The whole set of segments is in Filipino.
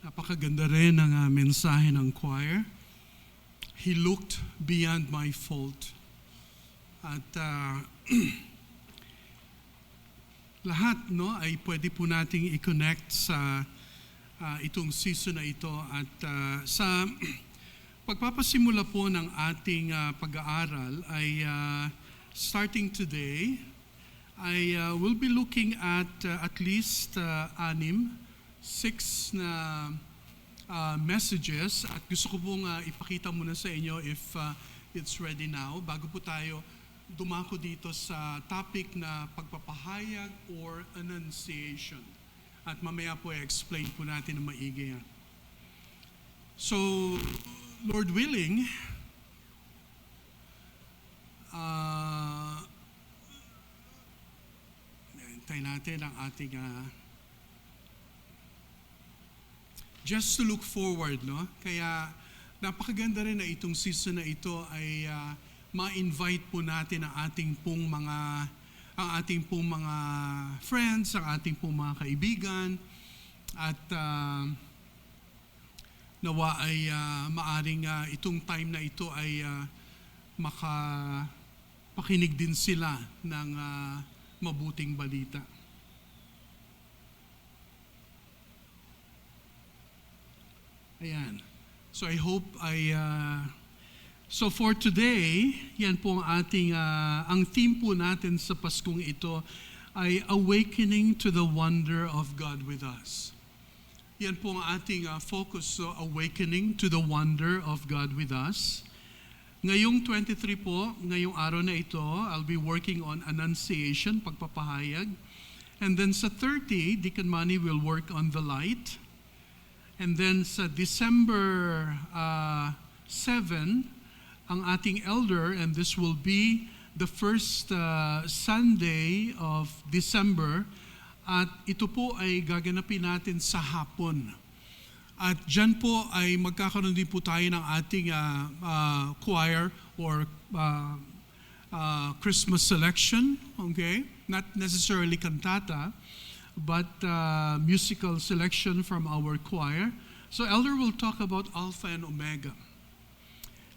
Napakaganda rin ng mensahe ng choir. He looked beyond my fault. At lahat ay pwede po nating i-connect sa itong season na ito. At sa pagpapasimula po ng ating pag-aaral ay starting today, we'll be looking at least 6 na messages at gusto ko pong ipakita muna sa inyo if it's ready now bago po tayo dumako dito sa topic na pagpapahayag or annunciation. At mamaya po i-explain po natin na maigi yan. So, Lord willing, hintay natin ang ating just to look forward, no? Kaya napakaganda rin na itong season na ito ay ma-invite po natin ang ating pong mga friends, ang ating pong mga kaibigan at nawa ay maaring itong time na ito ay makapakinig din sila ng mabuting balita. Ayan. So I hope so for today, yan po ang ating ang theme po natin sa Paskong ito ay Awakening to the Wonder of God with Us. Yan po ang ating focus, so Awakening to the Wonder of God with Us. Ngayong 23 po, ngayong araw na ito, I'll be working on Annunciation, pagpapahayag. And then sa 30, Deacon Manny will work on the light. And then sa December 7, ang ating elder, and this will be the first Sunday of December, at ito po ay gaganapin natin sa hapon. At dyan po ay magkakaroon din po tayo ng ating choir or Christmas selection, okay? Not necessarily cantata, but musical selection from our choir. So Elder will talk about Alpha and Omega.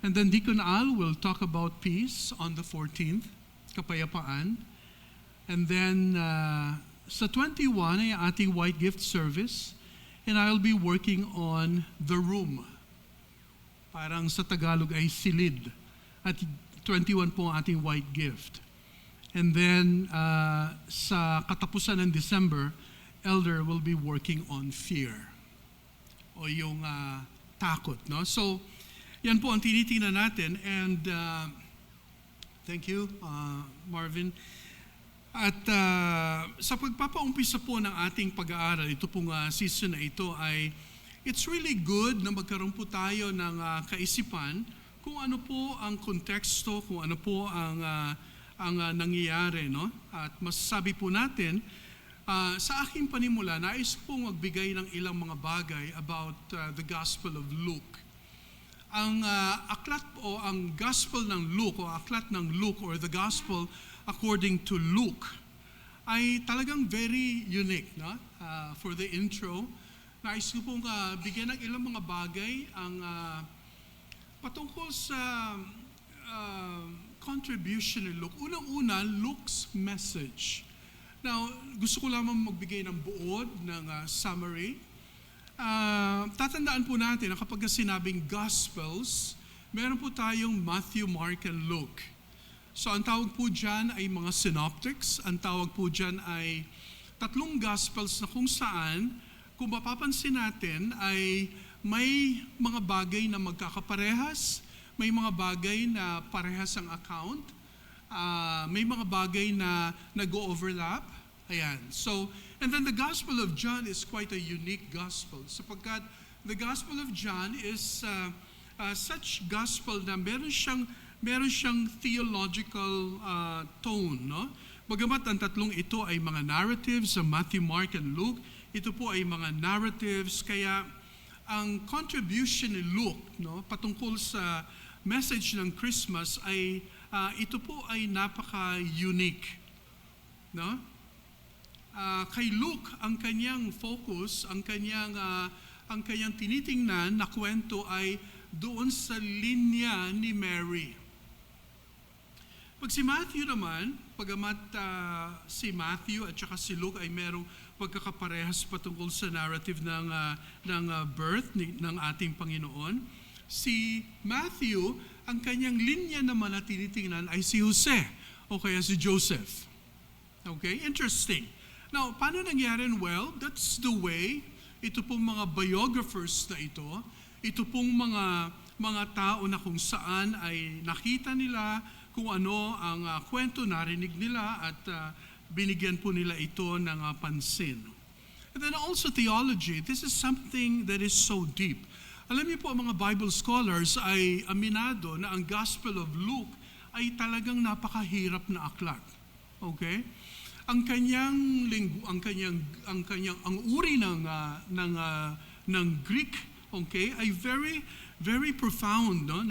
And then Deacon Al will talk about peace on the 14th, kapayapaan. And then sa 21 ay ating white gift service. And I'll be working on the room. Parang sa Tagalog ay silid. At 21 po ang ating white gift. And then, sa katapusan ng December, Elder will be working on fear. O yung takot, no? So, yan po ang tinitingnan natin. And, thank you, Marvin. At sa pagpapaumpisa po ng ating pag-aaral, ito pong season na ito ay, it's really good na magkaroon po tayo ng kaisipan kung ano po ang konteksto, kung ano po ang nangyayari, no? At masasabi po natin, sa aking panimula, nais pong magbigay ng ilang mga bagay about the Gospel of Luke. Ang aklat o ang Gospel ng Luke o aklat ng Luke or the Gospel according to Luke ay talagang very unique, no? For the intro, nais ko pong bigyan ng ilang mga bagay ang patungkol sa contribution ni Luke. Unang-una, Luke's message. Now, gusto ko lamang magbigay ng buod, ng summary. Tatandaan po natin na kapag sinabing Gospels, meron po tayong Matthew, Mark, and Luke. So, ang tawag po dyan ay mga synoptics. Ang tawag po dyan ay tatlong Gospels na kung saan, kung mapapansin natin, ay may mga bagay na magkakaparehas, may mga bagay na parehas ang account, may mga bagay na nag-overlap. Ayan. So, and then the Gospel of John is quite a unique gospel sapagkat the Gospel of John is such gospel na meron siyang theological tone, no? Bagamat ang tatlong ito ay mga narratives sa Matthew, Mark, and Luke, ito po ay mga narratives, kaya ang contribution ni Luke, no, patungkol sa message ng Christmas ay ito po ay napaka-unique, no? Kay Luke, ang kanyang focus, ang kanyang ang kanyang tinitingnan na kwento ay doon sa linya ni Mary. Pag si Matthew naman, pagamat si Matthew at saka si Luke ay merong pagkakaparehas patungkol sa narrative ng birth ng ating Panginoon, si Matthew, ang kanyang linya naman na tinitingnan ay si Jose o kaya si Joseph. Okay, interesting. Now, paano nangyari? Well, that's the way. Ito pong mga biographers na ito pong mga tao na kung saan ay nakita nila kung ano ang kwento narinig nila at binigyan po nila ito ng pansin. And then also theology, this is something that is so deep. Alam niyo po, mga Bible scholars ay aminado na ang Gospel of Luke ay talagang napakahirap na aklat. Okay? Ang uri ng Greek, okay, ay very very profound, no?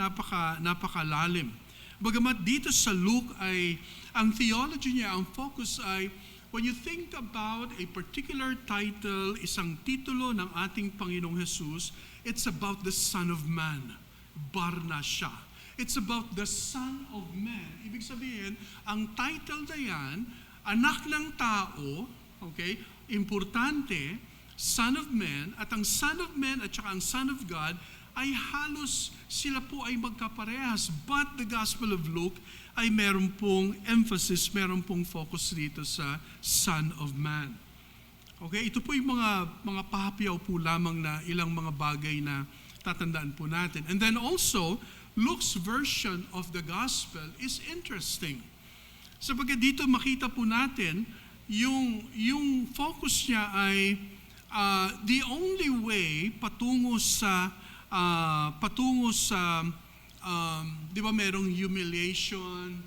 Napakalalim. Bagamat dito sa Luke ay ang theology niya, ang focus ay when you think about a particular title, isang titulo ng ating Panginoong Jesus, it's about the Son of Man, Barna siya. It's about the Son of Man. Ibig sabihin, ang title na yan, anak ng tao, okay, importante, Son of Man, at ang Son of Man at saka ang Son of God, ay halos sila po ay magkaparehas. But the Gospel of Luke ay meron pong emphasis, meron pong focus dito sa Son of Man. Okay, ito po yung mga pahapyaw po lamang na ilang mga bagay na tatandaan po natin. And then also, Luke's version of the Gospel is interesting. Sapagkat dito makita po natin yung focus niya ay the only way patungo sa di ba merong humiliation,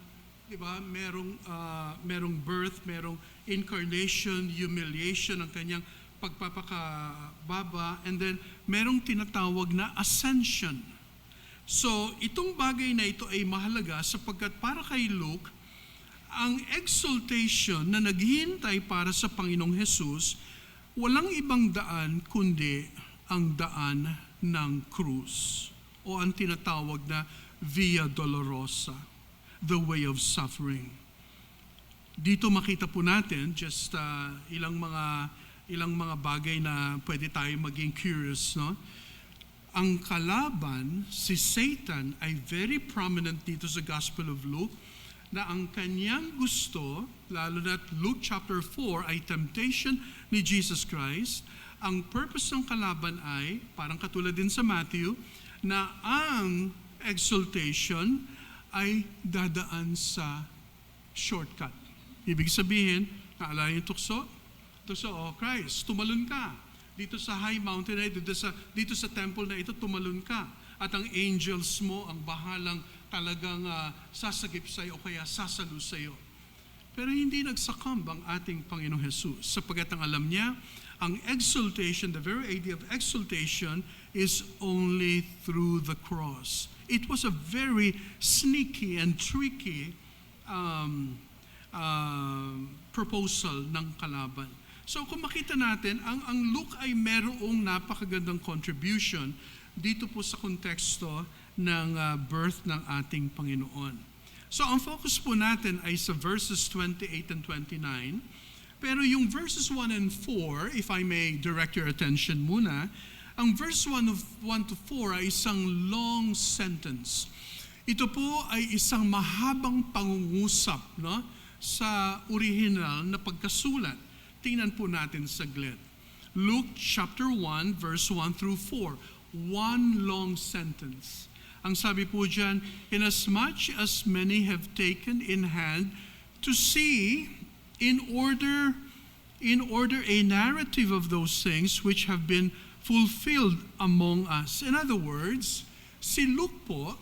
di ba merong birth, merong incarnation, humiliation, ang kanyang pagpapakababa, and then merong tinatawag na ascension. So itong bagay na ito ay mahalaga sapagkat para kay Luke, ang exaltation na naghihintay para sa Panginoong Jesus, walang ibang daan kundi ang daan ng krus o ang tinatawag na Via Dolorosa, the way of suffering. Dito makita po natin just ilang mga bagay na pwede tayo maging curious, no? Ang kalaban, si Satan, ay very prominent dito sa Gospel of Luke na ang kanyang gusto, lalo na Luke chapter 4 ay temptation ni Jesus Christ. Ang purpose ng kalaban ay, parang katulad din sa Matthew, na ang exaltation ay dadaan sa shortcut. Ibig sabihin, naalala yung tukso, oh Christ, tumalon ka. Dito sa high mountain na dito sa temple na ito, tumalon ka. At ang angels mo ang bahalang talagang sasagip sa iyo o kaya sasalo sa iyo. Pero hindi nagsakam ang ating Panginoong Jesus sapagkat ang alam niya, ang exaltation, the very idea of exaltation is only through the cross. It was a very sneaky and tricky proposal ng kalaban. So kung makita natin, ang Luke ay merong napakagandang contribution dito po sa konteksto ng birth ng ating Panginoon. So ang focus po natin ay sa verses 28 and 29. Pero yung verses 1 and 4, if I may direct your attention muna, ang verse 1 to 4 ay isang long sentence. Ito po ay isang mahabang pangungusap, no, sa original na pagkasulat. Tingnan po natin saglit. Luke chapter 1, verse 1 through 4. One long sentence. Ang sabi po dyan, inasmuch as many have taken in hand to see in order a narrative of those things which have been fulfilled among us. In other words, si Luke po,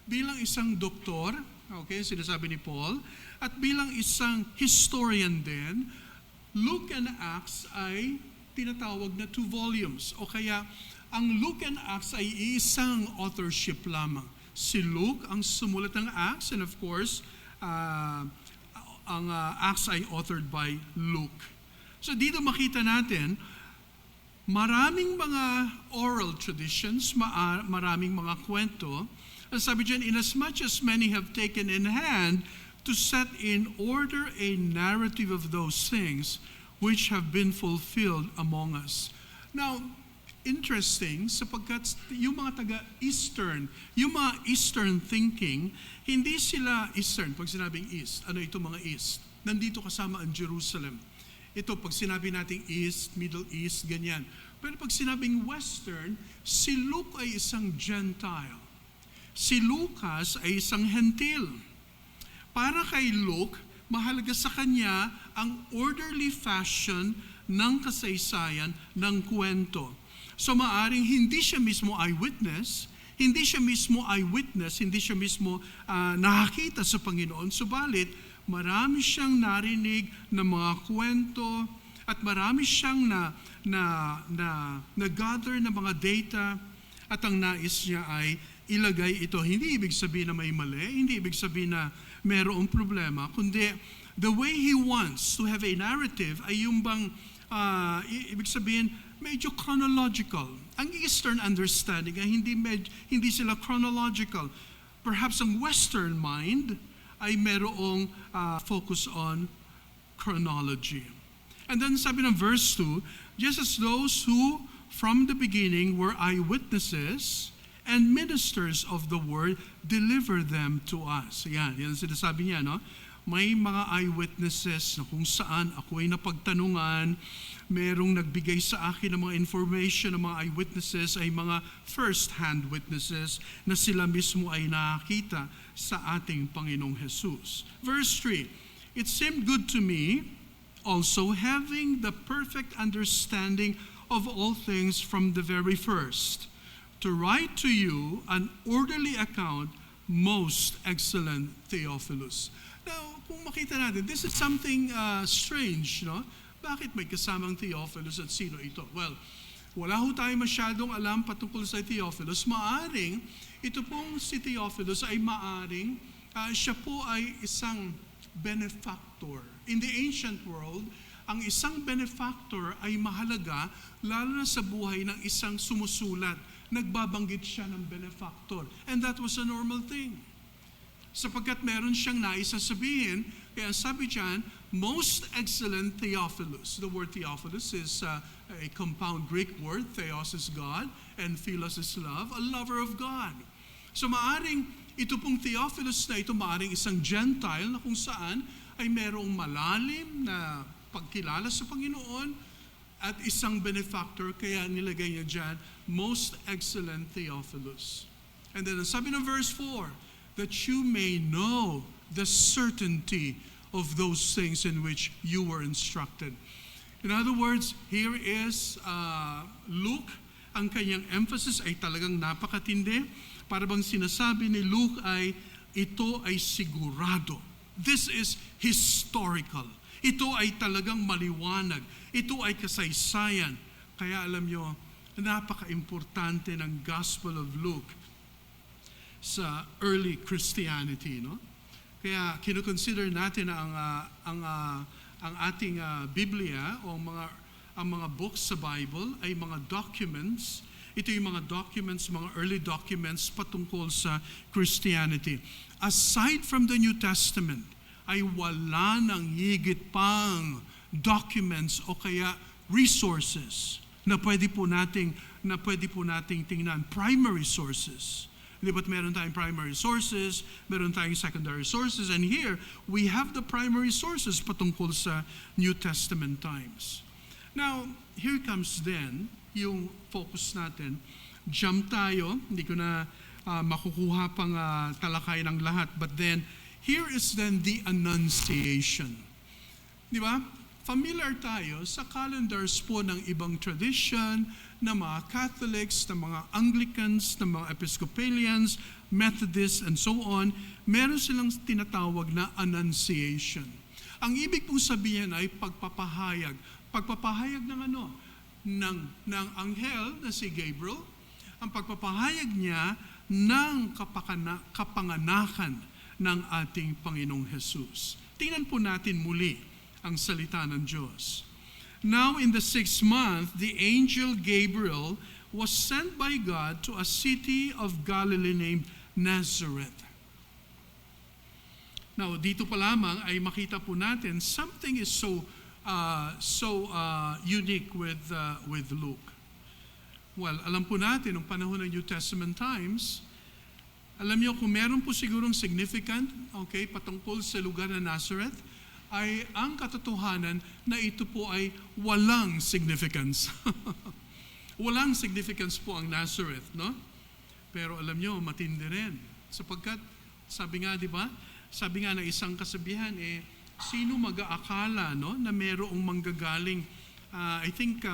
bilang isang doktor, okay, sinasabi ni Paul, at bilang isang historian din, Luke and Acts ay tinatawag na 2 volumes. O kaya, ang Luke and Acts ay isang authorship lamang. Si Luke ang sumulat ng Acts, and of course, ang Acts ay authored by Luke. So dito makita natin, Maraming mga oral traditions, maraming mga kwento. Ang sabi dyan, inasmuch as many have taken in hand to set in order a narrative of those things which have been fulfilled among us. Now, interesting, sapagkat yung mga taga-Eastern, yung mga Eastern thinking, hindi sila Eastern. Pag sinabing East, ano ito mga East? Nandito kasama ang Jerusalem. Ito, pag sinabi nating East, Middle East, ganyan. Pero pag sinabing Western, si Luke ay isang Gentile. Si Lucas ay isang Hentil. Para kay Luke, mahalaga sa kanya ang orderly fashion ng kasaysayan ng kwento. So maaring hindi siya mismo eyewitness, hindi siya mismo nakakita sa Panginoon, subalit marami siyang narinig ng mga kwento at marami siyang na-gather na mga data at ang nais niya ay ilagay ito. Hindi ibig sabihin na may mali, hindi ibig sabihin na mayroong problema, kundi the way he wants to have a narrative ay yung bang, ibig sabihin, medyo chronological. Ang Eastern understanding ay hindi sila chronological. Perhaps ang Western mind ay merong focus on chronology. And then sabi ng verse 2, just as those who from the beginning were eyewitnesses and ministers of the word, deliver them to us. Yan ang sinasabi niya, no? May mga eyewitnesses na kung saan ako ay napagtanungan, merong nagbigay sa akin ng mga information, ng mga eyewitnesses ay mga first-hand witnesses na sila mismo ay nakakita sa ating Panginoong Jesus. Verse 3, it seemed good to me, also having the perfect understanding of all things from the very first, to write to you an orderly account, most excellent Theophilus. Now, kung makita natin, this is something strange, no? Bakit may kasamang Theophilus at sino ito? Well, wala ho tayo masyadong alam patungkol sa Theophilus. Maaring, ito pong si Theophilus ay maaring, siya po ay isang benefactor. In the ancient world, ang isang benefactor ay mahalaga, lalo na sa buhay ng isang sumusulat. Nagbabanggit siya ng benefactor. And that was a normal thing. Sapagkat meron siyang nais sabihin, kaya sabi dyan, most excellent Theophilus. The word Theophilus is a compound Greek word. Theos is God, and philos is love, a lover of God. So maaring, ito pong Theophilus na ito, maaring isang Gentile na kung saan ay merong malalim na pagkilala sa Panginoon at isang benefactor, kaya nilagay niya dyan, most excellent Theophilus. And then sabi ng verse 4, that you may know the certainty of those things in which you were instructed. In other words, here is Luke, ang kanyang emphasis ay talagang napakatindi. Para bang sinasabi ni Luke ay, ito ay sigurado. This is historical. Ito ay talagang maliwanag. Ito ay kasaysayan. Kaya alam nyo, napaka-importante ng Gospel of Luke sa early Christianity, no? Kaya kinukonsider natin ang ating Biblia o ang mga books sa Bible ay mga documents. Ito yung mga documents, mga early documents patungkol sa Christianity. Aside from the New Testament, ay wala nang higit pang documents o kaya resources na pwede po nating tingnan, primary sources. Di ba't meron tayong primary sources, meron tayong secondary sources, and here, we have the primary sources patungkol sa New Testament times. Now, here comes then yung focus natin. Jump tayo, hindi ko na makukuha pang talakay ng lahat, but then, here is then the Annunciation. Di ba? Familiar tayo sa calendars po ng ibang tradition, ng mga Catholics, ng mga Anglicans, ng mga Episcopalians, Methodists, and so on. Meron silang tinatawag na Annunciation. Ang ibig pong sabihin ay pagpapahayag. Pagpapahayag ng ano? Ng anghel na si Gabriel. Ang pagpapahayag niya ng kapanganakan ng ating Panginoong Jesus. Tingnan po natin muli ang salita ng Diyos. Now in the 6th month, the angel Gabriel was sent by God to a city of Galilee named Nazareth. Now, dito pa lamang ay makita po natin something is so unique with Luke. Well, alam po natin, nung panahon ng New Testament times, alam niyo kung meron po sigurong significant, okay, patungkol sa lugar na Nazareth, ay ang katotohanan na ito po ay walang significance. Walang significance po ang Nazareth, no? Pero alam niyo, matindi rin. Sapagkat, sabi nga, di ba? Sabi nga na isang kasabihan, sino mag-aakala, no, na merong manggagaling? I think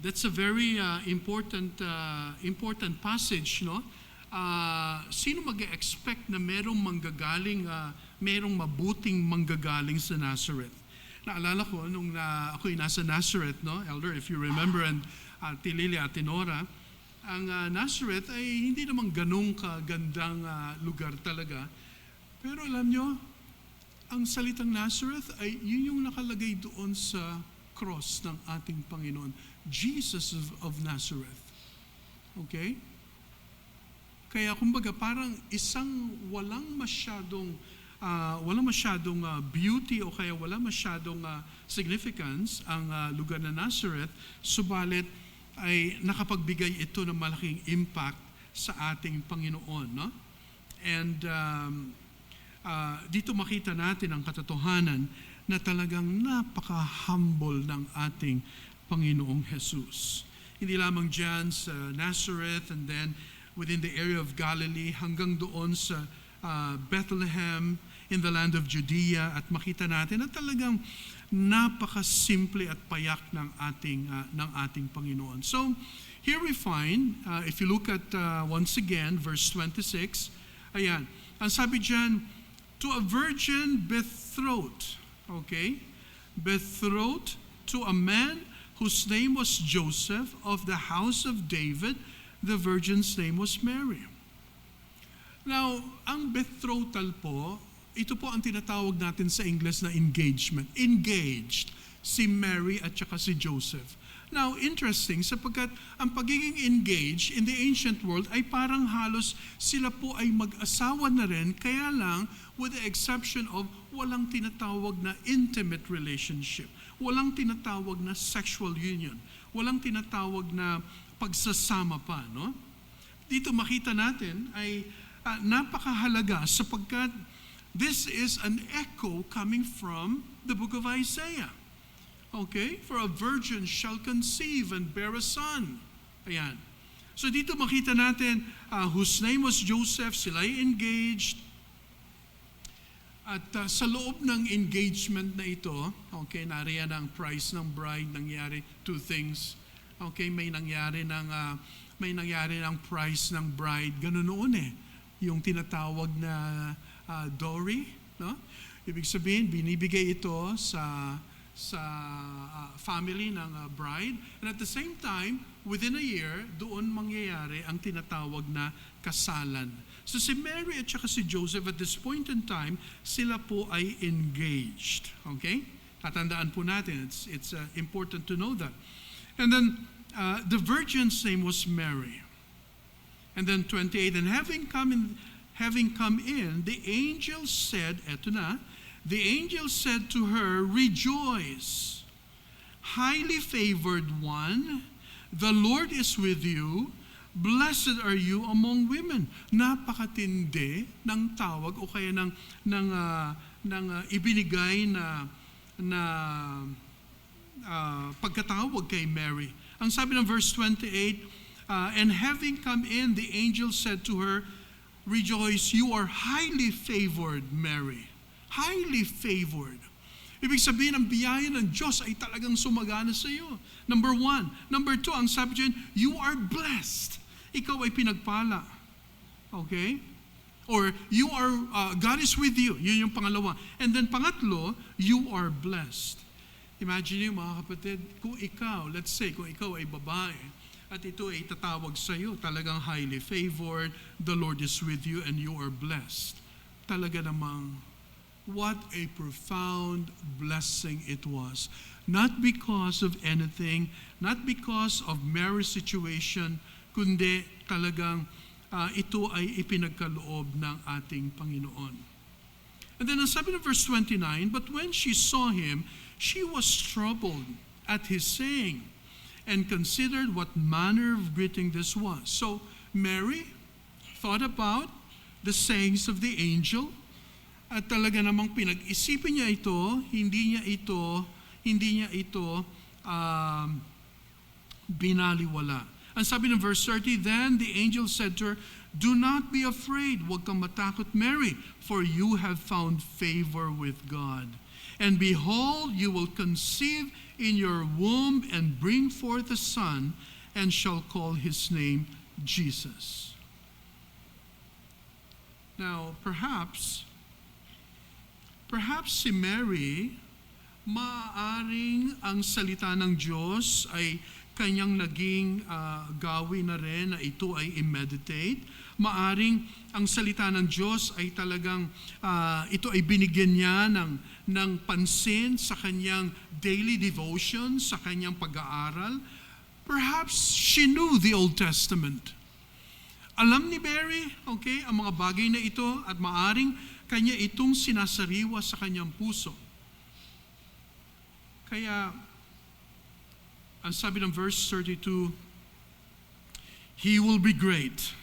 that's a very important passage, no? Sino mag-expect na merong manggagaling, merong mabuting manggagaling sa Nazareth? Naalala ko nung ako'y nasa Nazareth, no, Elder, if you remember, and Tilili at Tinora, ang Nazareth ay hindi naman ganong kagandang lugar talaga. Pero alam nyo, ang salitang Nazareth ay yun yung nakalagay doon sa cross ng ating Panginoon, Jesus of Nazareth. Okay? Kaya kumbaga parang isang walang masyadong beauty o kaya walang masyadong significance ang lugar na Nazareth, subalit ay nakapagbigay ito ng malaking impact sa ating Panginoon, no? And dito makita natin ang katotohanan na talagang napaka-humble ng ating Panginoong Jesus. Hindi lamang dyan sa Nazareth and then within the area of Galilee hanggang doon sa Bethlehem in the land of Judea, at makita natin na talagang napaka-simple at payak ng ating Panginoon. So here we find, if you look at once again verse 26, ayan, ang sabi dyan, to a virgin betrothed, okay? Betrothed to a man whose name was Joseph of the house of David, the virgin's name was Mary. Now, ang betrothal po, ito po ang tinatawag natin sa English na engagement. Engaged si Mary at saka si Joseph. Now, interesting, sapagkat ang pagiging engaged in the ancient world ay parang halos sila po ay mag-asawa na rin, kaya lang with the exception of walang tinatawag na intimate relationship, walang tinatawag na sexual union, walang tinatawag na pagsasama pa, no? Dito makita natin ay napakahalaga sapagkat this is an echo coming from the book of Isaiah. Okay? For a virgin shall conceive and bear a son. Ayan. So dito makita natin whose name was Joseph, sila ay engaged. At sa loob ng engagement na ito, okay, nariyan ang price ng bride, nangyari two things. Okay, may nangyari ng price ng bride. Ganun noon yung tinatawag na dowry, no? Ibig sabihin, binibigay ito sa family ng bride, and at the same time, within a year, doon mangyayari ang tinatawag na kasalan. So si Mary at saka si Joseph at this point in time, sila po ay engaged. Okay? Tatandaan po natin, it's important to know that. And then, the virgin's name was Mary. And then 28, and having come in, the angel said, eto na, the angel said to her, rejoice, highly favored one, the Lord is with you, blessed are you among women. Napakatindi ng tawag o kaya ng ibinigay na pagkatawag kay Mary. Ang sabi ng verse 28, and having come in, the angel said to her, rejoice, you are highly favored, Mary. Highly favored. Ibig sabihin, ang biyaya ng Diyos ay talagang sumagana sa iyo. Number one. Number two, ang sabi dyan, you are blessed. Ikaw ay pinagpala. Okay? Or you are, God is with you. Yun yung pangalawa. And then pangatlo, you are blessed. Imagine nyo mga kapatid, kung ikaw, let's say, kung ikaw ay babae, at ito ay tatawag sa iyo, talagang highly favored, the Lord is with you, and you are blessed. Talaga namang What a profound blessing it was. Not because of anything, not because of Mary's situation, kundi talagang ito ay ipinagkaloob ng ating Panginoon. And then ang sabi ng verse 29, but when she saw him, she was troubled at his saying, and considered what manner of greeting this was. So Mary thought about the sayings of the angel, at talaga namang pinag-isipin niya ito, hindi niya ito binaliwala. Ang sabi ng verse 30, then the angel said to her, do not be afraid, huwag kang matakot, Mary, for you have found favor with God. And behold, you will conceive in your womb and bring forth a son, and shall call his name Jesus. Now, perhaps si Mary, maaaring ang salita ng Diyos ay kanyang naging gawin na rin na ito ay i-meditate. Maaring ang salita ng Diyos ay talagang ito ay binigyan niya ng pansin sa kanyang daily devotion, sa kanyang pag-aaral. Perhaps she knew the Old Testament. Alam ni Mary, okay, ang mga bagay na ito at maaring kanya itong sinasariwa sa kanyang puso. Kaya, ang sabi ng verse 32, he will be great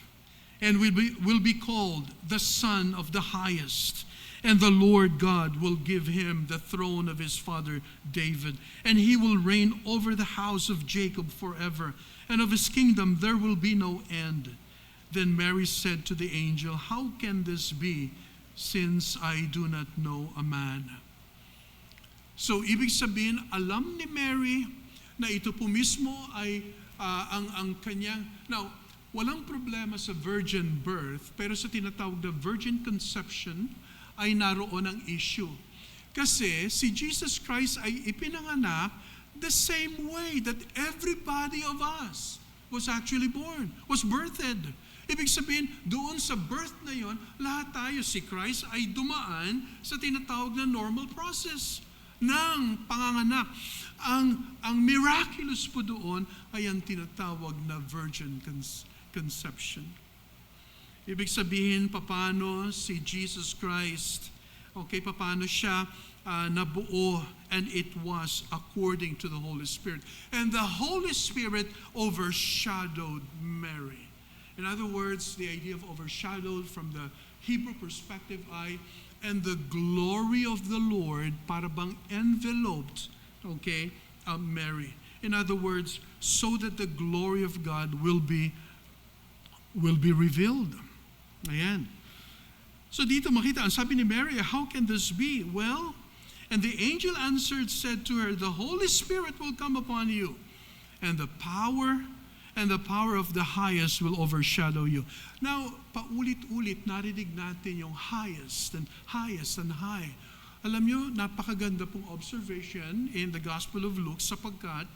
and will be called the Son of the Highest. And the Lord God will give him the throne of his father David. And he will reign over the house of Jacob forever. And of his kingdom there will be no end. Then Mary said to the angel, how can this be, since I do not know a man? So, ibig sabihin, alam ni Mary na ito po mismo ay ang kanyang... Now, walang problema sa virgin birth, pero sa tinatawag na virgin conception, ay naroon ang issue. Kasi si Jesus Christ ay ipinanganak the same way that everybody of us was actually born, was birthed. Ibig sabihin, doon sa birth na yon, lahat tayo, si Christ ay dumaan sa tinatawag na normal process ng panganganak. Ang miraculous po doon ay ang tinatawag na virgin conception. Ibig sabihin, paano si Jesus Christ, okay, paano siya nabuo, and it was according to the Holy Spirit. And the Holy Spirit overshadowed Mary. In other words, the idea of overshadowed from the Hebrew perspective ay, and the glory of the Lord para bang enveloped, okay, Mary. In other words, so that the glory of God will be revealed. Ayan. So dito makita, ang sabi ni Mary, how can this be? Well, and the angel answered, said to her, the Holy Spirit will come upon you, and the power of the highest will overshadow you. Now, paulit-ulit narinig natin yung highest and high. Alam nyo, napakaganda pong observation in the Gospel of Luke sapagkat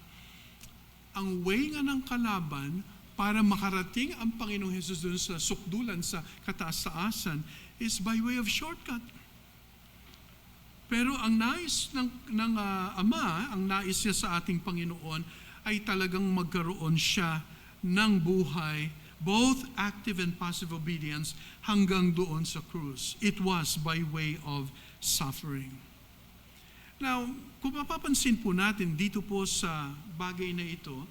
ang way nga ng kalaban para makarating ang Panginoong Jesus doon sa sukdulan, sa kataas-taasan, is by way of shortcut. Pero ang nais ng Ama, ang nais niya sa ating Panginoon, ay talagang magkaroon siya ng buhay, both active and passive obedience, hanggang doon sa krus. It was by way of suffering. Now, kung mapapansin po natin dito po sa bagay na ito,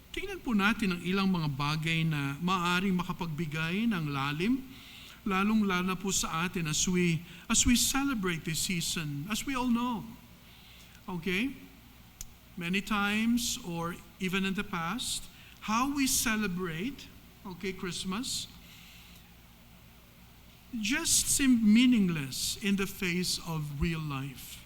tingnan po natin ang ilang mga bagay na maaaring makapagbigay ng lalim, lalong-lalo na po sa atin as we celebrate this season, as we all know. Okay? Many times, or even in the past, how we celebrate, okay, Christmas, just seem meaningless in the face of real life.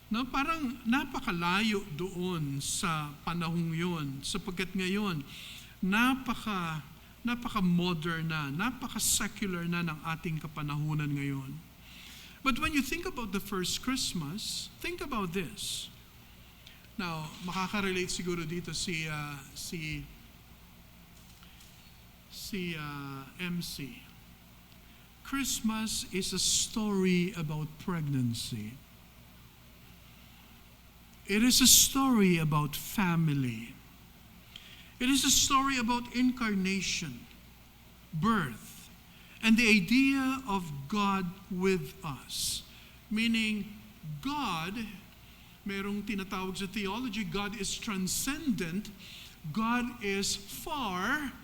No, parang napakalayo doon sa panahong yun, sapagkat ngayon, napaka-modern na, napaka-secular na ng ating kapanahunan ngayon. But when you think about the first Christmas, think about this. Now, makaka-relate siguro dito si MC. Christmas is a story about pregnancy. It is a story about family. It is a story about incarnation, birth, and the idea of God with us. Meaning, God, merong tinatawag sa theology, God is transcendent. God is far,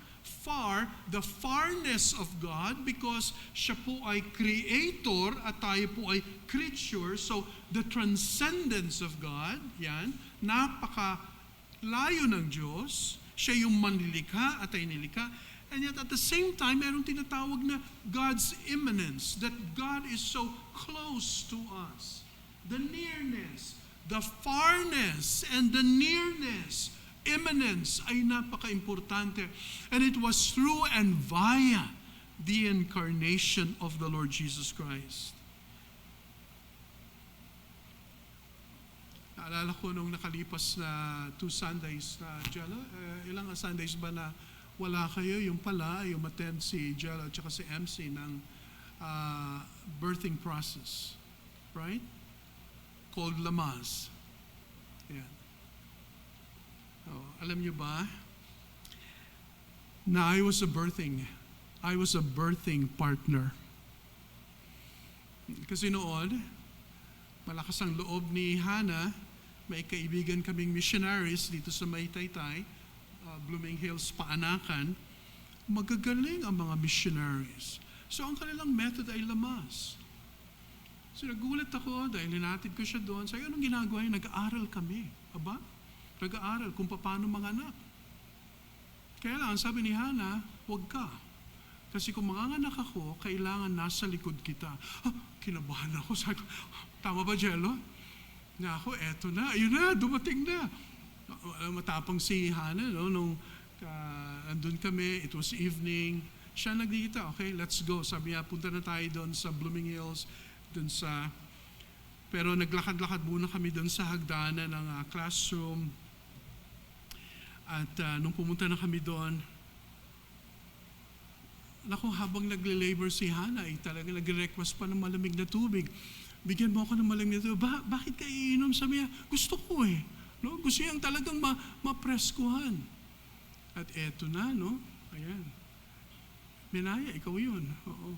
the farness of God, because siya po ay creator at tayo po ay creature. So, the transcendence of God, yan, napaka-layo ng Diyos. Siya yung manlilikha at ay nilikha. And yet at the same time, merong tinatawag na God's immanence, that God is so close to us. The nearness, the farness, and the nearness, immanence ay napaka-importante. And it was through and via the incarnation of the Lord Jesus Christ. Naalala ko nung nakalipas na 2 Sundays na Jello, ilang Sundays ba na wala kayo, yung pala, yung attend si Jello at saka si MC ng birthing process, right? Called Lamaze. Yan. Oh, alam niyo ba na I was a birthing partner. Kasi noon, malakas ang loob ni Hannah, may kaibigan kaming missionaries dito sa Maytaytay, Blooming Hills, Paanakan, magagaling ang mga missionaries. So ang kanilang method ay Lamaze. So nagulat ako dahil hinatid ko siya doon. Sabi, anong ginagawa niya? Nag-aaral kami. Aba? Nag-aaral kung paano manganak. Kaya lang, sabi ni Hannah, huwag ka. Kasi kung manganganak ako, kailangan nasa likod kita. Kinabahan ako. Sabi ko, tama ba, Jello? Na ako, eto na. Ayun na, dumating na. Matapang si Hannah, no? Nung andun kami, it was evening. Siya nagdikita, okay, let's go. Sabi niya, punta na tayo doon sa Blooming Hills, doon sa... Pero naglakad-lakad muna kami doon sa hagdanan ng classroom. At nung pumunta na kami doon, naku, habang nagle-labor si Hannah, ay talaga nagre-request pa ng malamig na tubig. Bigyan mo ako ng malamig na tubig. Bakit ka iinom? Sabi niya, gusto ko eh. No? Gusto niyang talagang mapreskuhan. At eto na, no? Ayan. Minaya, ikaw yun. Oo.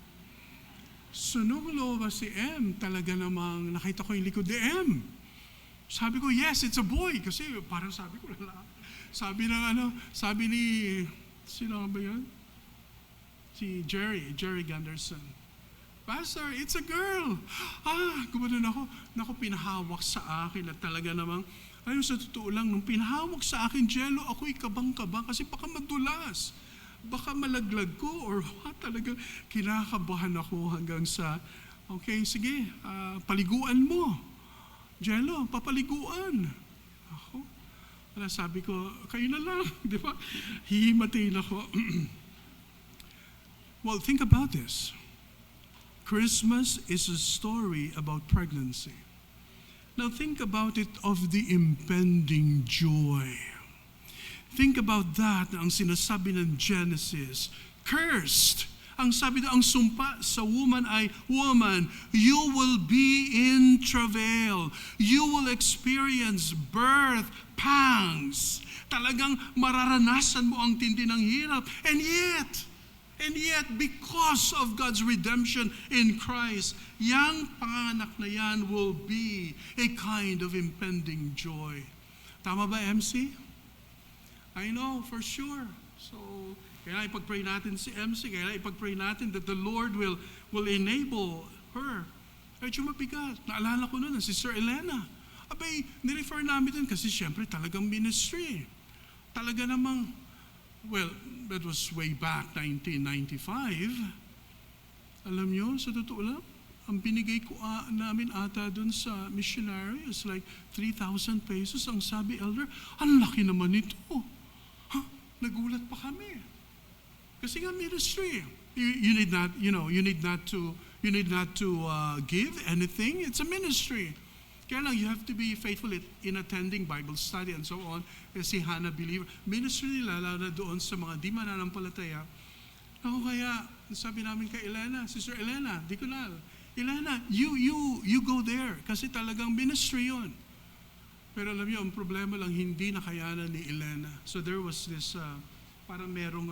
Sunog ba si M? Talaga namang nakita ko yung likod ni M. Sabi ko, yes, it's a boy. Kasi parang sabi ko, sabi ni, sino ba yun? Si Jerry Gunderson. Pastor, it's a girl. Gumanon ako. Naku, pinahawak sa akin at talaga namang, ayun, sa totoo lang, nung pinahawak sa akin, Jello, ako'y kabang-kabang kasi baka madulas. Baka malaglag ko or talaga kinakabahan ako hanggang sa, okay, sige, paliguan mo. Jello, papaliguan. Ako, sabi ko, kayo na lang, di ba? Hihimatin ako. Well, think about this. Christmas is a story about pregnancy. Now think about it of the impending joy. Think about that, ang sinasabi ng Genesis. Cursed. Ang sabi doon, ang sumpa sa woman ay, woman, you will be in travail. You will experience birth pangs. Talagang mararanasan mo ang tindi ng hirap. And yet, because of God's redemption in Christ, yang panganak na yan will be a kind of impending joy. Tama ba, MC? I know, for sure. So, kailangan ipag-pray natin si MC, kailangan ipag-pray natin that the Lord will enable her. Medyo mabigat. Naalala ko noon, si Sister Elena. Abay, nirefer namin din kasi siyempre talagang ministry. Talaga namang, well, that was way back 1995. Alam nyo, sa totoo lang, ang binigay ko namin ata dun sa missionary is like 3,000 pesos. Ang sabi, Elder, ang laki naman ito. Nagulat pa kami. Kasi nga ministry. You need not to give anything. It's a ministry. Kaya lang, you have to be faithful in attending Bible study and so on. Kasi Hannah believer. Ministry nila, lalo na doon sa mga di mananampalataya. Ako kaya, sabi namin kay Elena, Sister Elena, Diconal, Elena, you go there. Kasi talagang ministry yun. Pero alam niyo, ang problema lang, hindi nakayanan ni Elena. So there was this, parang merong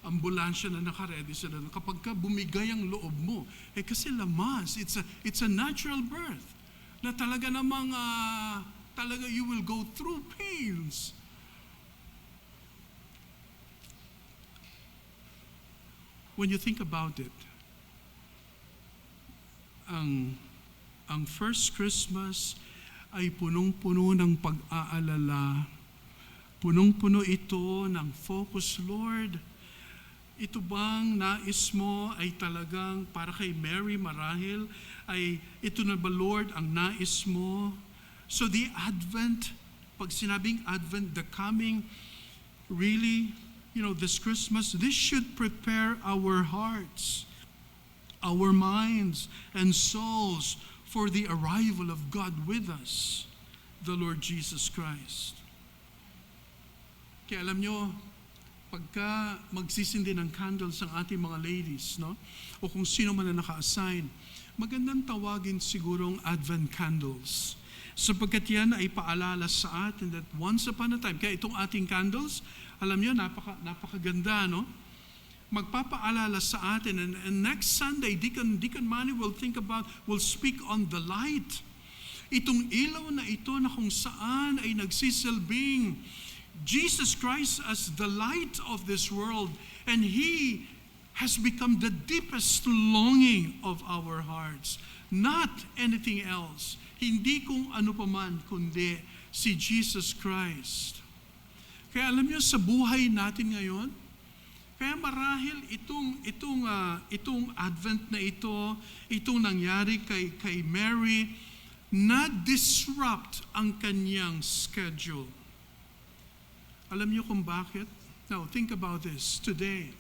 ambulansya na nakaredy sa doon. Kapag ka bumigay ang loob mo, kasi lamas, it's a natural birth. Na talaga namang, talaga you will go through pains. When you think about it, ang first Christmas ay punong-puno ng pag-aalala. Punong-puno ito ng focus, Lord. Ito bang nais mo ay talagang para kay Mary marahil ay ito na ba, Lord, ang nais mo? So the Advent, pag sinabing Advent, the coming, really, this Christmas, this should prepare our hearts, our minds, and souls for the arrival of God with us, the Lord Jesus Christ. Kaya alam nyo, pagka magsisindi ng candles ang ating mga ladies, no? O kung sino man na naka-assign, magandang tawagin sigurong Advent candles. Sapagkat yan ay paalala sa atin that once upon a time, kaya itong ating candles, alam niyo, napakaganda, no? Magpapaalala sa atin. And next Sunday, Deacon Manny will speak on the light. Itong ilaw na ito na kung saan ay nagsisilbing Jesus Christ as the light of this world, and He has become the deepest longing of our hearts. Not anything else. Hindi kung ano paman, kundi si Jesus Christ. Kaya alam niyo, sa buhay natin ngayon, kaya marahil itong Advent na ito, itong nangyari kay Mary, na-disrupt ang kanyang schedule. Alam niyo kung bakit? Now, think about this. Today,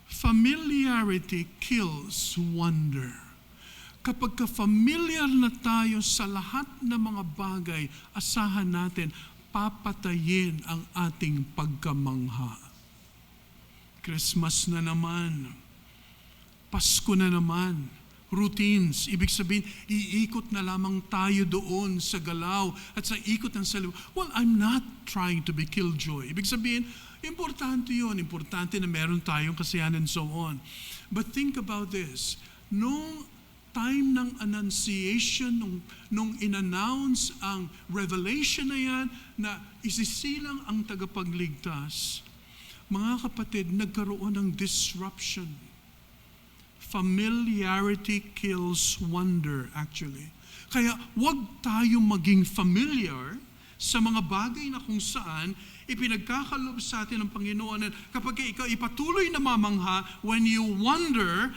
familiarity kills wonder. Kapag ka-familiar na tayo sa lahat ng mga bagay, asahan natin, papatayin ang ating pagkamangha. Christmas na naman. Pasko na naman. Routines. Ibig sabihin, iikot na lamang tayo doon sa galaw at sa ikot ng saliw. Well, I'm not trying to be killjoy. Ibig sabihin, importante yun. Importante na meron tayong kasiyahan and so on. But think about this. Nung time ng Annunciation, nung in-announce ang revelation na yan, na isisilang ang tagapagligtas, mga kapatid, nagkaroon ng disruption. Familiarity kills wonder, actually. Kaya wag tayong maging familiar sa mga bagay na kung saan ipinagkakalob sa atin ng Panginoon. And kapag ikaw ipatuloy na mamangha, when you wonder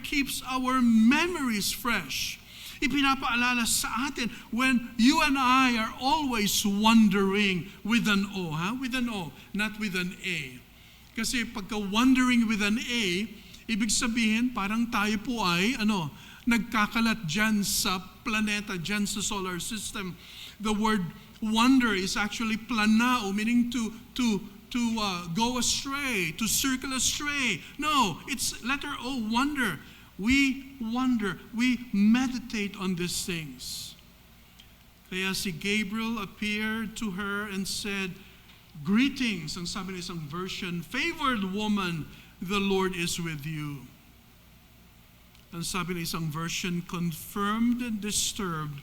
keeps our memories fresh. Ipinapaalala sa atin when you and I are always wondering with an O, with an O, not with an A. Kasi pagka wondering with an A, ibig sabihin, parang tayo po ay, nagkakalat dyan sa planeta, dyan sa solar system. The word wonder is actually planao, meaning to go astray, to circle astray. No, it's letter O, wonder. We wonder, we meditate on these things. Kaya si Gabriel appeared to her and said, "Greetings," ang sabi ng isang version, "Favored woman, the Lord is with you." Ang sabi ng isang version, confirmed and disturbed,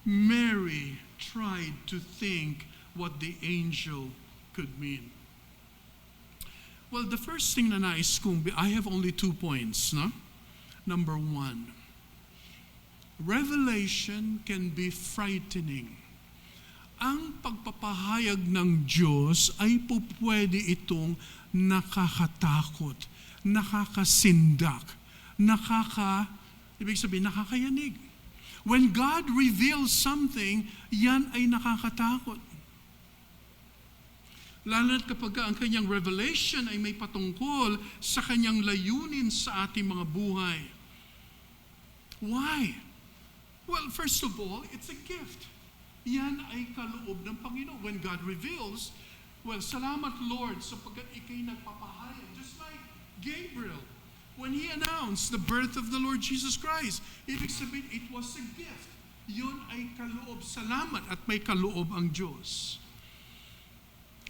Mary tried to think what the angel could mean. Well, the first thing na nais kong, I have only 2 points, no? Number 1, revelation can be frightening. Ang pagpapahayag ng Diyos ay pwede itong nakakatakot, nakakasindak, ibig sabihin, nakakayanig. When God reveals something, yan ay nakakatakot. Lalo na kapag ang kanyang revelation ay may patungkol sa kanyang layunin sa ating mga buhay. Why? Well, first of all, it's a gift. Yan ay kaloob ng Panginoon. When God reveals, Well, salamat Lord sapagkat ikay nagpapahayag. Just like Gabriel, when he announced the birth of the Lord Jesus Christ, ibig sabihin, it was a gift. Yun ay kaloob. Salamat at may kaloob ang Diyos.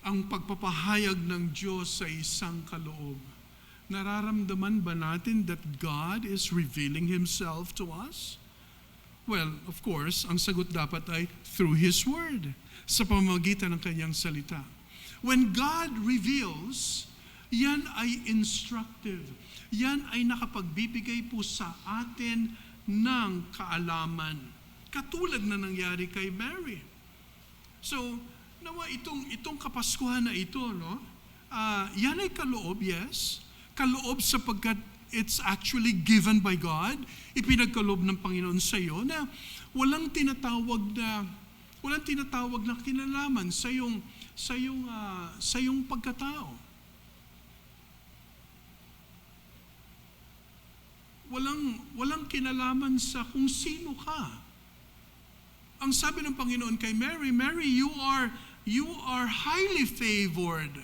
Ang pagpapahayag ng Diyos sa isang kaloob. Nararamdaman ba natin that God is revealing Himself to us? Well, of course, ang sagot dapat ay through His Word, sa pamamagitan ng Kanyang salita. When God reveals, yan ay instructive. Yan ay nakapagbibigay po sa atin ng kaalaman. Katulad na nangyari kay Mary. So, nawa itong Kapaskuhan na ito, no? Yan ay kaloob, yes. Kaloob sapagkat it's actually given by God. Ipinagkaloob ng Panginoon sa iyo na walang tinatawag na kinalaman sa iyong pagkatao. Walang kinalaman sa kung sino ka. Ang sabi ng Panginoon kay Mary, Mary, you are highly favored.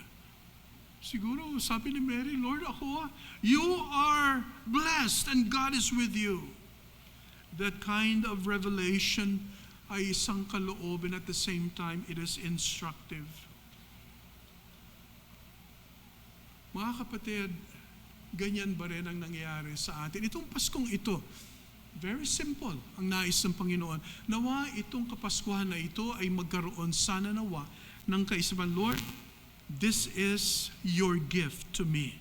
Siguro, sabi ni Mary, Lord, ako, you are blessed and God is with you. That kind of revelation ay isang kaloob and at the same time, it is instructive. Mga kapatid, ganyan ba rin ang nangyayari sa atin? Itong Paskong ito, very simple ang nais ng Panginoon. Nawa itong Kapaskuhan na ito ay magkaroon sana nawa ng kaisipan, Lord, this is your gift to me.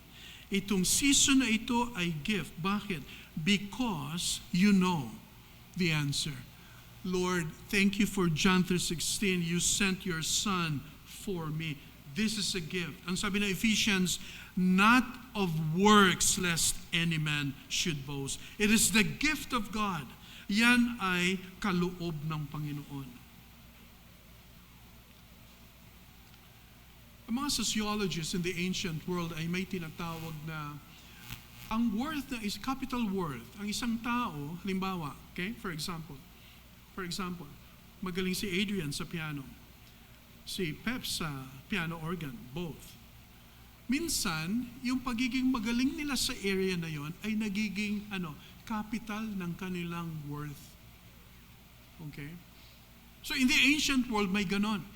Itong season na ito ay gift. Bakit? Because you know the answer. Lord, thank you for John 3:16. You sent your Son for me. This is a gift. Ang sabi ng Ephesians, not of works lest any man should boast. It is the gift of God. Yan ay kaloob ng Panginoon. Ang mga sociologists in the ancient world ay may tinatawag na ang worth na is capital worth. Ang isang tao, halimbawa, okay, for example, magaling si Adrian sa piano, si Pep sa piano organ, both. Minsan, yung pagiging magaling nila sa area na yon ay nagiging capital ng kanilang worth. Okay? So in the ancient world may ganon.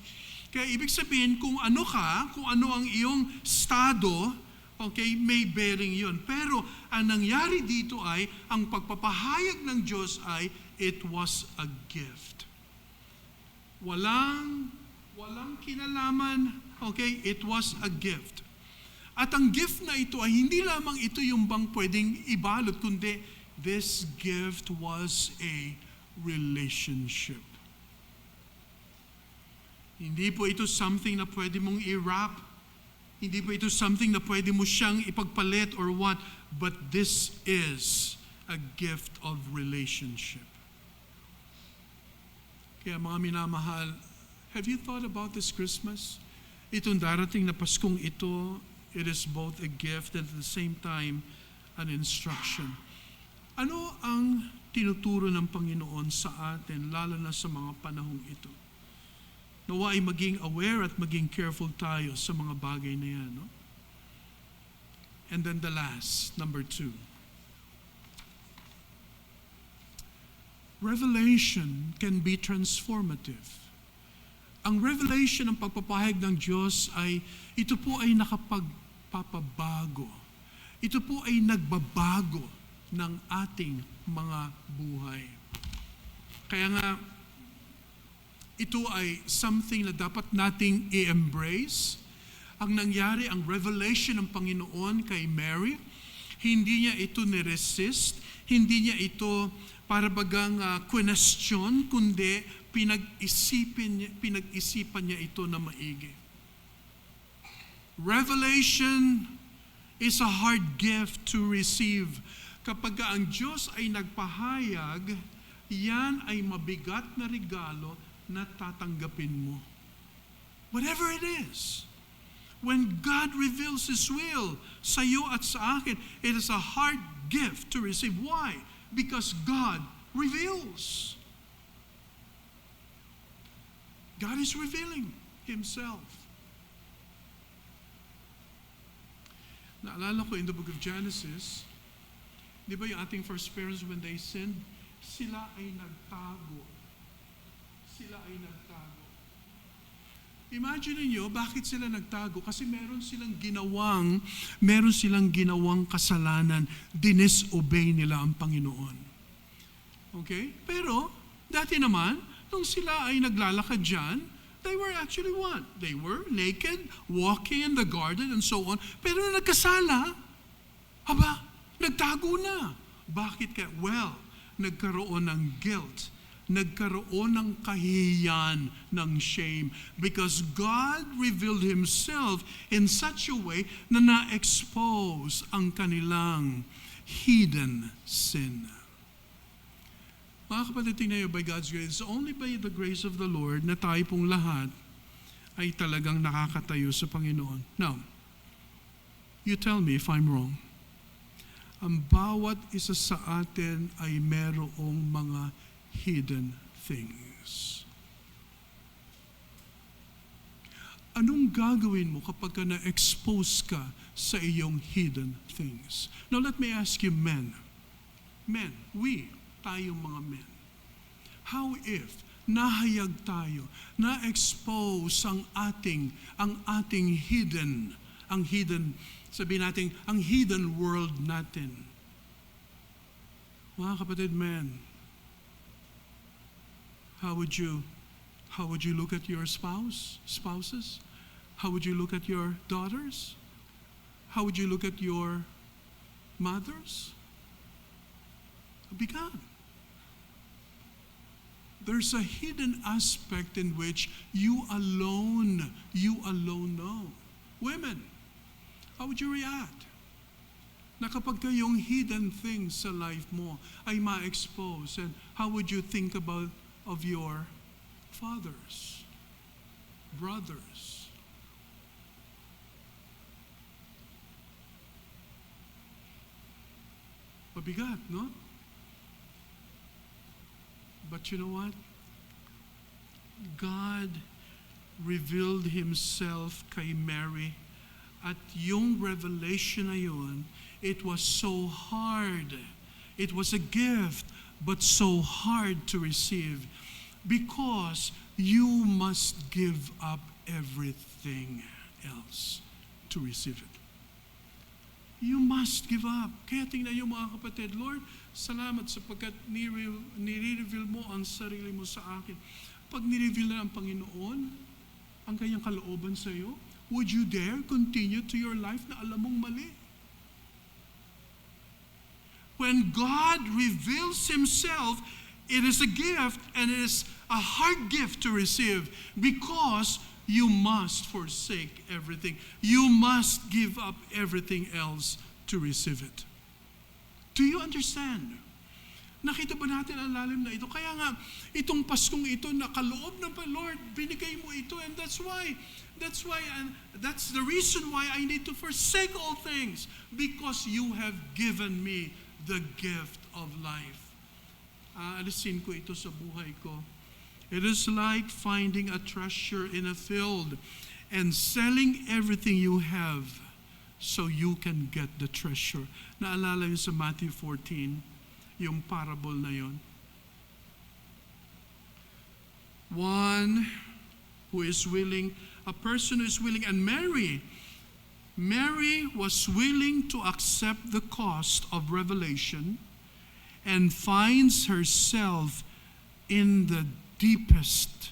Kaya ibig sabihin, kung ano ang iyong estado, okay, may bearing yon. Pero ang nangyari dito ay, ang pagpapahayag ng Diyos ay, it was a gift. Walang kinalaman, okay, it was a gift. At ang gift na ito ay hindi lamang ito yung bang pwedeng ibalot, kundi this gift was a relationship. Hindi po ito something na pwede mong i-wrap. Hindi po ito something na pwede mo siyang ipagpalit or what. But this is a gift of relationship. Kaya mga minamahal, have you thought about this Christmas? Itong darating na Paskong ito, it is both a gift and at the same time, an instruction. Ano ang tinuturo ng Panginoon sa atin, lalo na sa mga panahong ito? Nawa ay maging aware at maging careful tayo sa mga bagay na yan. No? And then the last, number 2. Revelation can be transformative. Ang revelation ng pagpapahayag ng Diyos ay, ito po ay nakapagpapabago. Ito po ay nagbabago ng ating mga buhay. Kaya nga, ito ay something na dapat nating i-embrace. Ang nangyari, ang revelation ng Panginoon kay Mary, hindi niya ito niresist, hindi niya ito para bagang question, kundi pinag-isipan niya ito na maigi. Revelation is a hard gift to receive. Kapag ang Diyos ay nagpahayag, yan ay mabigat na regalo na tatanggapin mo. Whatever it is. When God reveals His will sa iyo at sa akin, it is a hard gift to receive. Why? Because God reveals. God is revealing Himself. Naalala ko in the book of Genesis, di ba yung ating first parents when they sinned, sila ay nagtago. Sila ay nagtago. Imagine niyo, bakit sila nagtago? Kasi meron silang ginawang kasalanan. Dinesobey nila ang Panginoon. Okay? Pero, dati naman, nung sila ay naglalakad dyan, they were actually what? They were naked, walking in the garden, and so on. Pero nung nagkasala, nagtago na. Bakit kaya? Well, nagkaroon ng guilt. Nagkaroon ng kahihiyan, ng shame. Because God revealed Himself in such a way na na-expose ang kanilang hidden sin. Mga kapatid, tingnan niyo, by God's grace, it's only by the grace of the Lord na tayo pong lahat ay talagang nakakatayo sa Panginoon. Now, you tell me if I'm wrong. Ang bawat isa sa atin ay merong mga hidden things. Anong gagawin mo kapag ka na-expose ka sa iyong hidden things? Now, let me ask you, men. Men, tayong mga men. How if nahayag tayo, na-expose ang ating hidden, sabihin natin, ang hidden world natin. Mga kapatid, men, how would you look at your spouses? How would you look at your daughters? How would you look at your mothers? Bigat. There's a hidden aspect in which you alone know. Women, how would you react? Na kapag kayong hidden things sa life mo ay ma-expose, and how would you think of your fathers, brothers? Mabigat, no? But you know what? God revealed Himself kay Mary. At yung revelation na yun, it was so hard. It was a gift, but so hard to receive. Because you must give up everything else to receive it. You must give up. Kaya tingnan niyo mga kapatid, Lord, salamat sapagkat nire-reveal mo ang sarili mo sa akin. Pag nire-reveal na ang Panginoon, ang kanyang kalooban sa iyo, would you dare continue to your life na alam mong mali? When God reveals Himself, it is a gift and it is a hard gift to receive because you must forsake everything. You must give up everything else to receive it. Do you understand? Nakita ba natin ang lalim na ito? Kaya nga, itong Paskong ito, nakaloob ng Lord, binigay mo ito, and that's the reason why I need to forsake all things, because you have given me the gift of life. Alisin ko ito sa buhay ko. It is like finding a treasure in a field and selling everything you have so you can get the treasure. Naalala yun sa Matthew 14, yung parable na yun. A person who is willing, and Mary was willing to accept the cost of revelation and finds herself in the deepest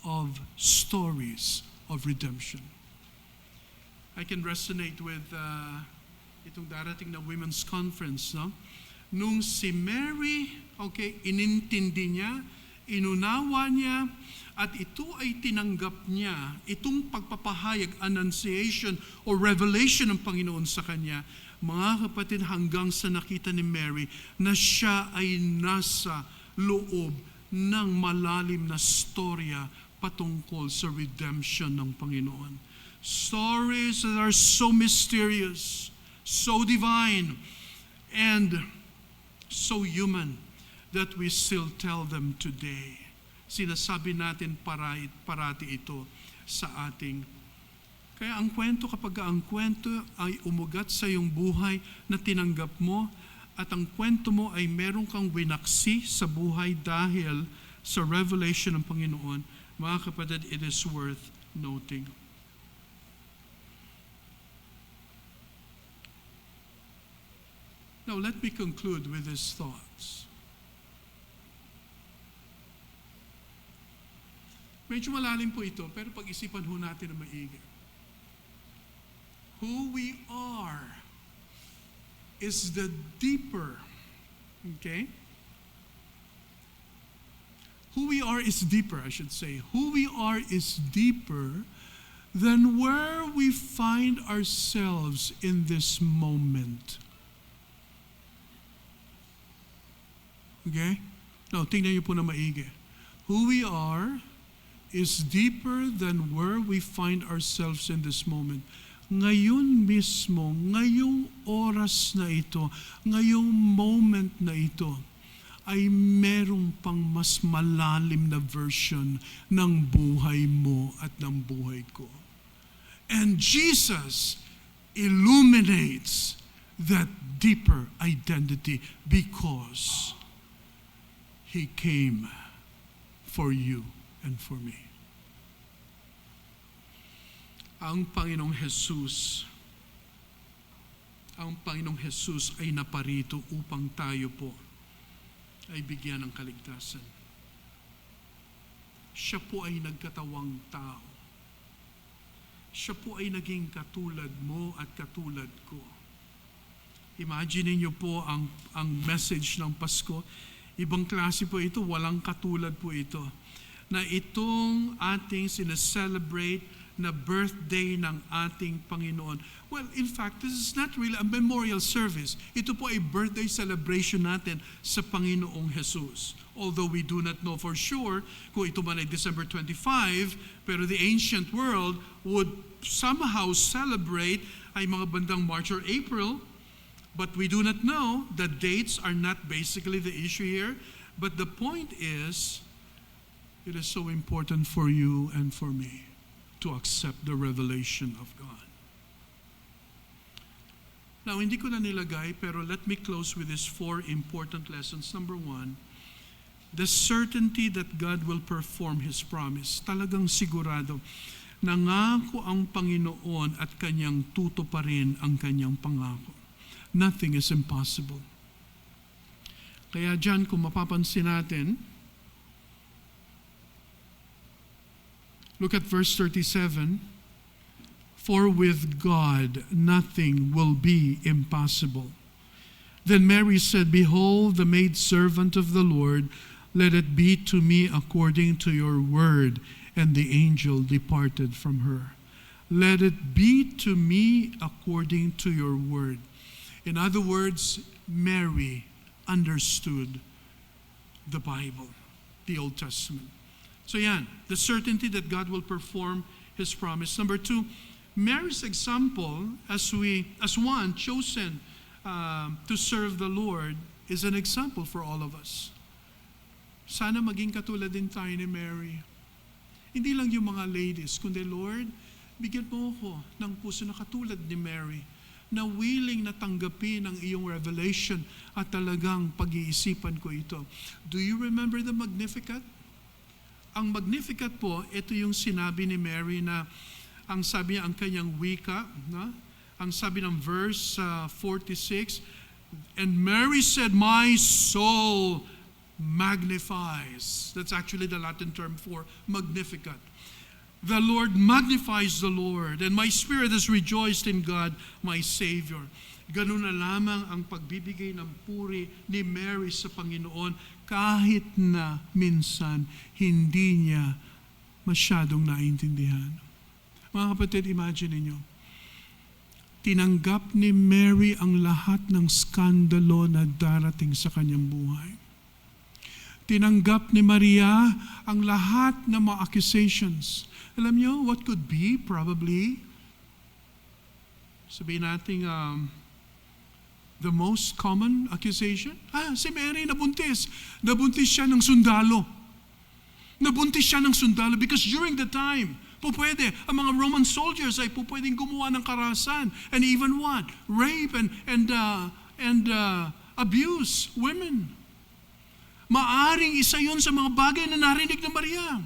of stories of redemption. I can resonate with itong darating na women's conference, no? Nung si Mary, inintindi niya, inunawa niya, at ito ay tinanggap niya, itong pagpapahayag, annunciation or revelation ng Panginoon sa kanya, mga kapatid, hanggang sa nakita ni Mary na siya ay nasa loob ng malalim na storya patungkol sa redemption ng Panginoon. Stories that are so mysterious, so divine, and so human that we still tell them today. Sinasabi natin parati ito sa ating Kaya ang kwento, kapag ang kwento ay umugat sa iyong buhay na tinanggap mo, at ang kwento mo ay meron kang winaksi sa buhay dahil sa revelation ng Panginoon, mga kapatid, it is worth noting. Now, let me conclude with these thoughts. Medyo malalim po ito, pero pag-isipan ho natin na maigi. Who we are is the deeper, okay? Who we are is deeper, I should say. Who we are is deeper than where we find ourselves in this moment. Okay? Now, tingnan niyo po na maigi. Who we are is deeper than where we find ourselves in this moment. Ngayon mismo, ngayong oras na ito, ngayong moment na ito, ay merong pang mas malalim na version ng buhay mo at ng buhay ko. And Jesus illuminates that deeper identity because He came for you and for me. Ang Panginoong Jesus ay naparito upang tayo po ay bigyan ng kaligtasan. Siya po ay nagkatawang tao. Siya po ay naging katulad mo at katulad ko. Imagine niyo po ang message ng Pasko. Ibang klase po ito, walang katulad po ito. Na itong ating sineselebrate na birthday ng ating Panginoon. Well, in fact, this is not really a memorial service. Ito po ay birthday celebration natin sa Panginoong Jesus. Although we do not know for sure kung ito man ay December 25, pero the ancient world would somehow celebrate ay mga bandang March or April. But we do not know. The dates are not basically the issue here. But the point is, it is so important for you and for me to accept the revelation of God. Now, hindi ko na nilagay, pero let me close with these 4 important lessons. Number 1, the certainty that God will perform His promise. Talagang sigurado. Nangako ang Panginoon at Kanyang tutuparin ang Kanyang pangako. Nothing is impossible. Kaya dyan, kung mapapansin natin, look at verse 37. For with God nothing will be impossible. Then Mary said, Behold, the maidservant of the Lord, let it be to me according to your word. And the angel departed from her. Let it be to me according to your word. In other words, Mary understood the Bible, the Old Testament. So yan, the certainty that God will perform His promise. Number 2, Mary's example as one chosen to serve the Lord is an example for all of us. Sana maging katulad din tayo ni Mary. Hindi lang yung mga ladies, kundi Lord, bigyan mo ako ng puso na katulad ni Mary, na willing na tanggapin ang iyong revelation at talagang pag-iisipan ko ito. Do you remember the Magnificat? Ang Magnificat po, ito yung sinabi ni Mary na ang sabi niya, ang kanyang wika, na? Ang sabi ng verse 46, and Mary said, my soul magnifies. That's actually the Latin term for Magnificat. The Lord magnifies the Lord, and my spirit is rejoiced in God, my Savior. Ganun na lamang ang pagbibigay ng puri ni Mary sa Panginoon kahit na minsan hindi niya masyadong naintindihan. Mga kapatid, imagine niyo, tinanggap ni Mary ang lahat ng skandalo na darating sa kanyang buhay. Tinanggap ni Maria ang lahat ng mga accusations. Alam niyo, what could be probably, sabihin natin, the most common accusation? Si Mary nabuntis. Nabuntis siya ng sundalo. Nabuntis siya ng sundalo because during the time, Pupwede, ang mga Roman soldiers ay pupwedeng gumawa ng karahasan and even what? Rape and abuse women. Maaring isa yun sa mga bagay na narinig ng Maria.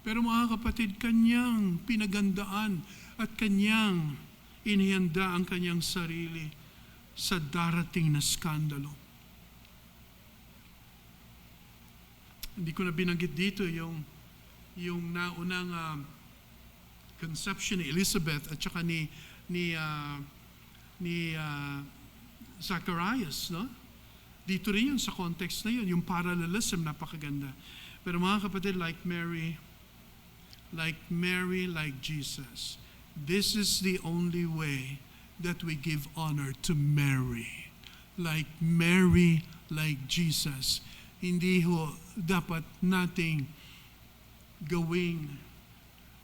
Pero mga kapatid, kanyang pinagandaan at kanyang inihanda ang kanyang sarili sa darating na skandalo. Hindi ko na binanggit dito yung naunang conception ni Elizabeth at saka ni Zacharias, no? Dito rin yun sa context na yun, yung parallelism, napakaganda. Pero mga kapatid, like Mary, like Jesus, this is the only way that we give honor to Mary. Like Mary, like Jesus. Hindi ho dapat nating gawing,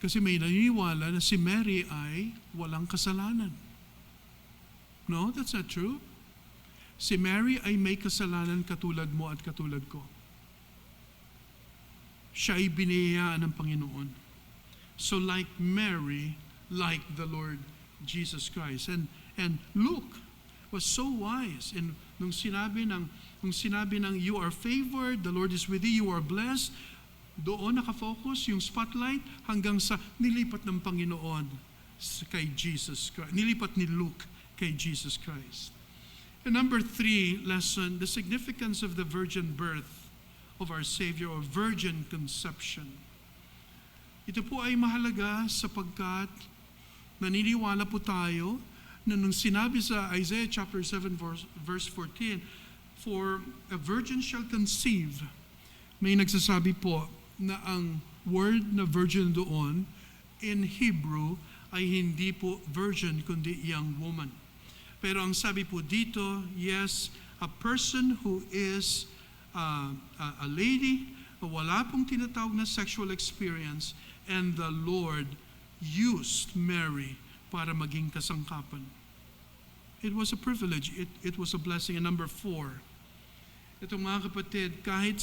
kasi may naniniwala na si Mary ay walang kasalanan. No, that's not true. Si Mary ay may kasalanan katulad mo at katulad ko. Siya ay biniyayaan ng Panginoon. So like Mary, like the Lord Jesus Christ. And Luke was so wise in nung sinabi ng you are favored, the Lord is with you are blessed. Doon nakafocus yung spotlight hanggang sa nilipat ng Panginoon kay Jesus Christ. Nilipat ni Luke kay Jesus Christ. And number 3 lesson, the significance of the virgin birth of our Savior or virgin conception. Ito po ay mahalaga sapagkat naniniwala po tayo na nung sinabi sa Isaiah chapter 7 verse 14, for a virgin shall conceive, may nagsasabi po na ang word na virgin doon in Hebrew ay hindi po virgin kundi young woman. Pero ang sabi po dito, yes, a person who is a lady, wala pong tinatawag na sexual experience, and the Lord used Mary para maging kasangkapan. It was a privilege. It was a blessing. And number 4, ito mga kapatid, kahit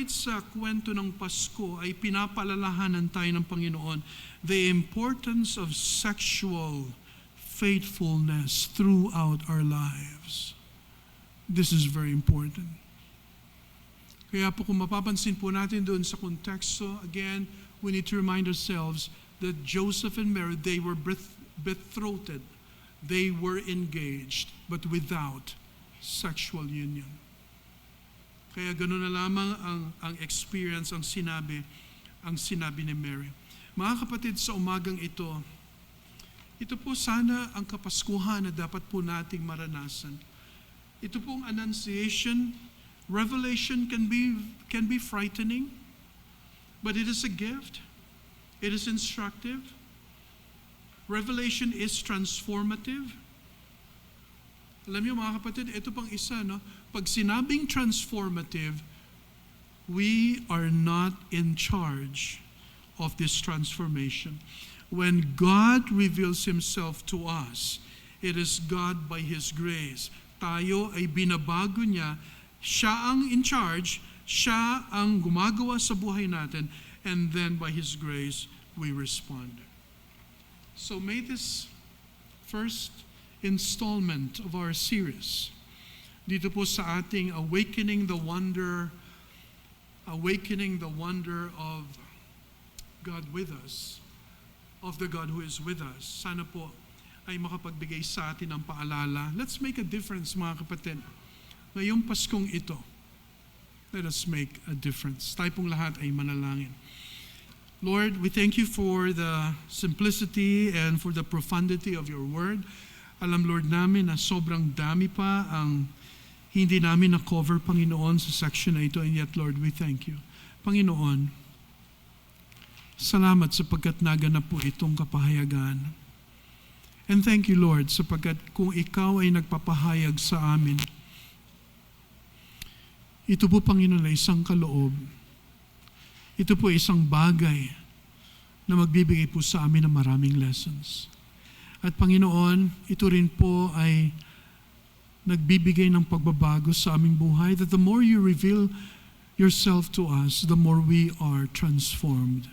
sa kwento ng Pasko ay pinapaalalahanan tayo ng Panginoon the importance of sexual faithfulness throughout our lives. This is very important. Kaya po kung mapapansin po natin doon sa konteksto, again, we need to remind ourselves that Joseph and Mary, they were betrothed. They were engaged, but without sexual union. Kaya gano'n na lamang ang experience, ang sinabi ni Mary. Mga kapatid, sa umagang ito po sana ang kapaskuhan na dapat po nating maranasan. Ito pong annunciation, revelation can be frightening, but it is a gift. It is instructive. Revelation is transformative. Alam niyo mga kapatid, ito pang isa, no? Pag sinabing transformative, we are not in charge of this transformation. When God reveals Himself to us, it is God by His grace. Tayo ay binabago niya. Siya ang in charge. Siya ang gumagawa sa buhay natin. And then by His grace, we respond. So may this first installment of our series, dito po sa ating awakening the wonder of God with us, of the God who is with us. Sana po ay makapagbigay sa atin ng paalala. Let's make a difference, mga kapatid. Ngayong Paskong ito, let us make a difference. Tayo pong lahat ay manalangin. Lord, we thank you for the simplicity and for the profundity of your word. Alam, Lord, namin na sobrang dami pa ang hindi namin na-cover, Panginoon, sa section na ito. And yet, Lord, we thank you. Panginoon, salamat sapagkat naganap po itong kapahayagan. And thank you, Lord, sapagkat kung ikaw ay nagpapahayag sa amin, ito po, Panginoon, ay isang kaloob. Ito po isang bagay na magbibigay po sa amin ng maraming lessons. At Panginoon, ito rin po ay nagbibigay ng pagbabago sa aming buhay, that the more you reveal yourself to us, the more we are transformed.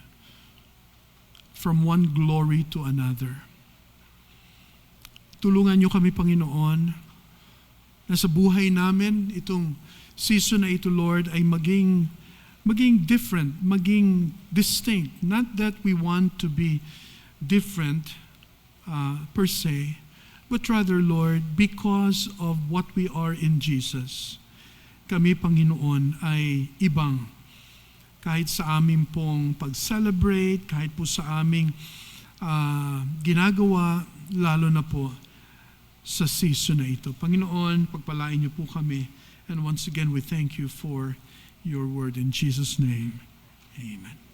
from one glory to another. Tulungan niyo kami, Panginoon, na sa buhay namin, itong season na ito, Lord, ay maging different, maging distinct. Not that we want to be different per se, but rather, Lord, because of what we are in Jesus. Kami, Panginoon, ay ibang. Kahit sa aming pong pag-celebrate, kahit po sa aming ginagawa, lalo na po sa season na ito. Panginoon, pagpalain niyo po kami. And once again, we thank you for your word in Jesus' name. Amen.